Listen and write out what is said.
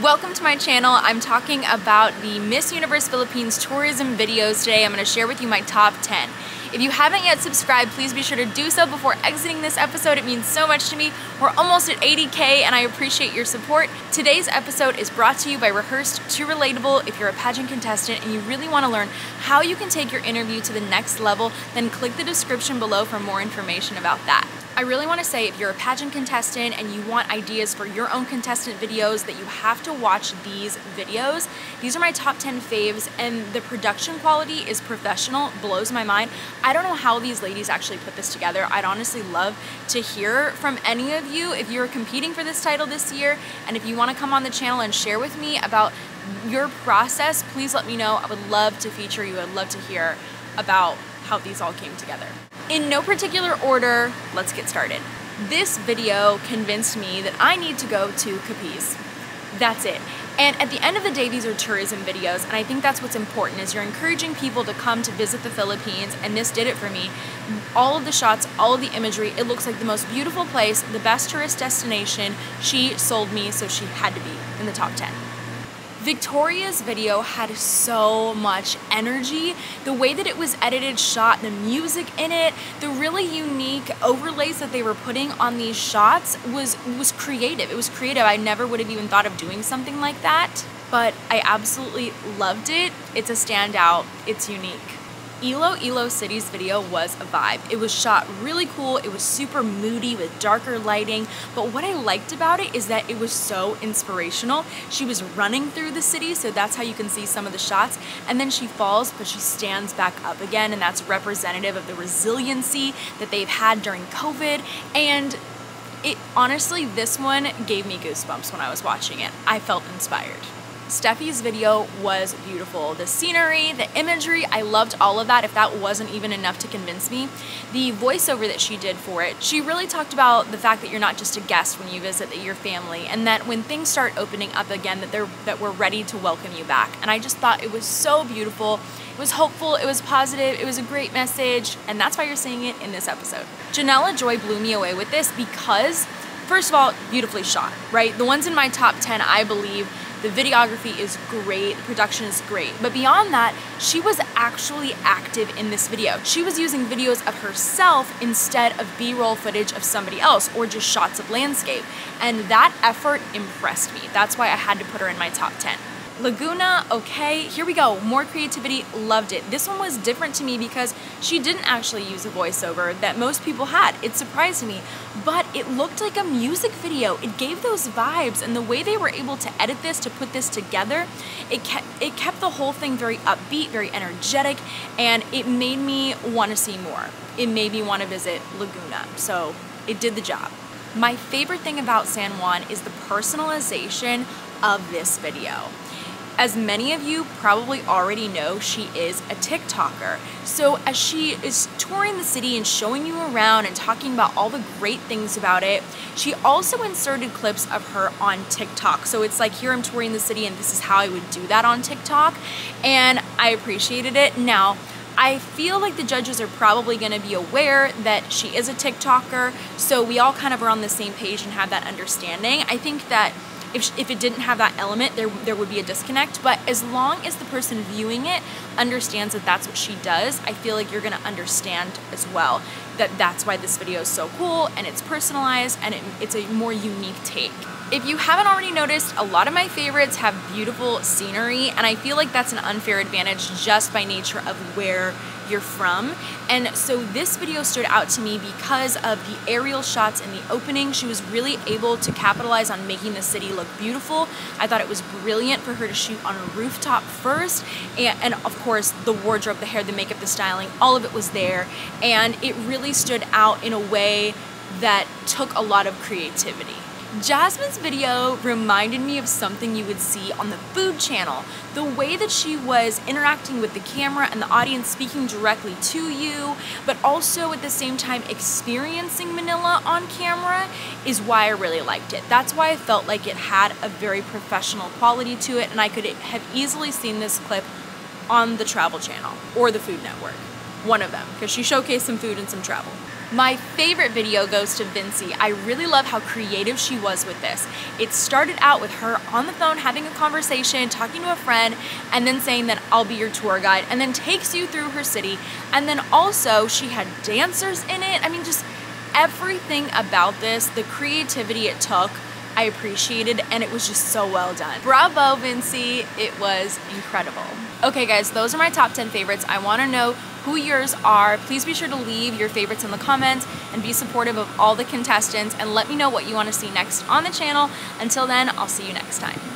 Welcome to my channel. I'm talking about the Miss Universe Philippines tourism videos today. I'm going to share with you my top 10. If you haven't yet subscribed, please be sure to do so before exiting this episode. It means so much to me. We're almost at 80K and I appreciate your support. Today's episode is brought to you by Rehearsed to Relatable. If you're a pageant contestant and you really want to learn how you can take your interview to the next level, then click the description below for more information about that. I really want to say if you're a pageant contestant and you want ideas for your own contestant videos that you have to watch these videos. These are my top 10 faves and the production quality is professional, blows my mind. I don't know how these ladies actually put this together. I'd honestly love to hear from any of you if you're competing for this title this year and if you want to come on the channel and share with me about your process, please let me know. I would love to feature you. I'd love to hear about how these all came together. In no particular order, let's get started. This video convinced me that I need to go to Capiz. That's it. And at the end of the day, these are tourism videos, and I think that's what's important, is you're encouraging people to come to visit the Philippines, and this did it for me. All of the shots, all of the imagery, it looks like the most beautiful place, the best tourist destination. She sold me, so she had to be in the top 10. Victoria's video had so much energy. The way that it was edited, shot, the music in it, the really unique overlays that they were putting on these shots was creative. It was creative. I never would have even thought of doing something like that, but I absolutely loved it. It's a standout. It's unique. Elo City's video was a vibe. It was shot really cool. It was super moody with darker lighting, but what I liked about it is that it was so inspirational. She was running through the city, so that's how you can see some of the shots, and then she falls, but she stands back up again, and that's representative of the resiliency that they've had during COVID, and honestly, this one gave me goosebumps when I was watching it. I felt inspired. Steffi's video was beautiful. The scenery, the imagery, I loved all of that. If that wasn't even enough to convince me, the voiceover that she did for it, she really talked about the fact that you're not just a guest when you visit, that you're family, and that when things start opening up again, that we're ready to welcome you back. And I just thought it was so beautiful. It was hopeful, it was positive, it was a great message, and that's why you're seeing it in this episode. Janella Joy blew me away with this because, first of all, beautifully shot, right? The ones in my top 10, I believe, the videography is great, the production is great, but beyond that, she was actually active in this video. She was using videos of herself instead of B-roll footage of somebody else or just shots of landscape, and that effort impressed me. That's why I had to put her in my top 10. Laguna, okay, here we go, more creativity, loved it. This one was different to me because she didn't actually use a voiceover that most people had. It surprised me, but it looked like a music video. It gave those vibes, and the way they were able to edit this, to put this together, it kept the whole thing very upbeat, very energetic, and it made me want to see more. It made me want to visit Laguna, so it did the job. My favorite thing about San Juan is the personalization of this video. As many of you probably already know, she is a TikToker. So as she is touring the city and showing you around and talking about all the great things about it, she also inserted clips of her on TikTok. So it's like, here I'm touring the city and this is how I would do that on TikTok. And I appreciated it. Now, I feel like the judges are probably going to be aware that she is a TikToker, so we all kind of are on the same page and have that understanding. I think that if it didn't have that element, there would be a disconnect, but as long as the person viewing it understands that that's what she does, I feel like you're gonna understand as well that that's why this video is so cool and it's personalized and it's a more unique take. If you haven't already noticed, a lot of my favorites have beautiful scenery, and I feel like that's an unfair advantage just by nature of where you're from. And so this video stood out to me because of the aerial shots in the opening. She was really able to capitalize on making the city look beautiful. I thought it was brilliant for her to shoot on a rooftop first, and of course the wardrobe, the hair, the makeup, the styling, all of it was there, and it really stood out in a way that took a lot of creativity. Jasmine's video reminded me of something you would see on the Food Channel. The way that she was interacting with the camera and the audience, speaking directly to you, but also at the same time experiencing Manila on camera, is why I really liked it. That's why I felt like it had a very professional quality to it, and I could have easily seen this clip on the Travel Channel or the Food Network. One of them, because she showcased some food and some travel. My favorite video goes to Vinci. I really love how creative she was with this. It started out with her on the phone having a conversation, talking to a friend, and then saying that I'll be your tour guide, and then takes you through her city. And then also she had dancers in it. I mean, just everything about this, the creativity it took, I appreciated, and it was just so well done. Bravo, Vinci, it was incredible. Okay guys, those are my top 10 favorites. I wanna know who yours are. Please be sure to leave your favorites in the comments and be supportive of all the contestants, and let me know what you wanna see next on the channel. Until then, I'll see you next time.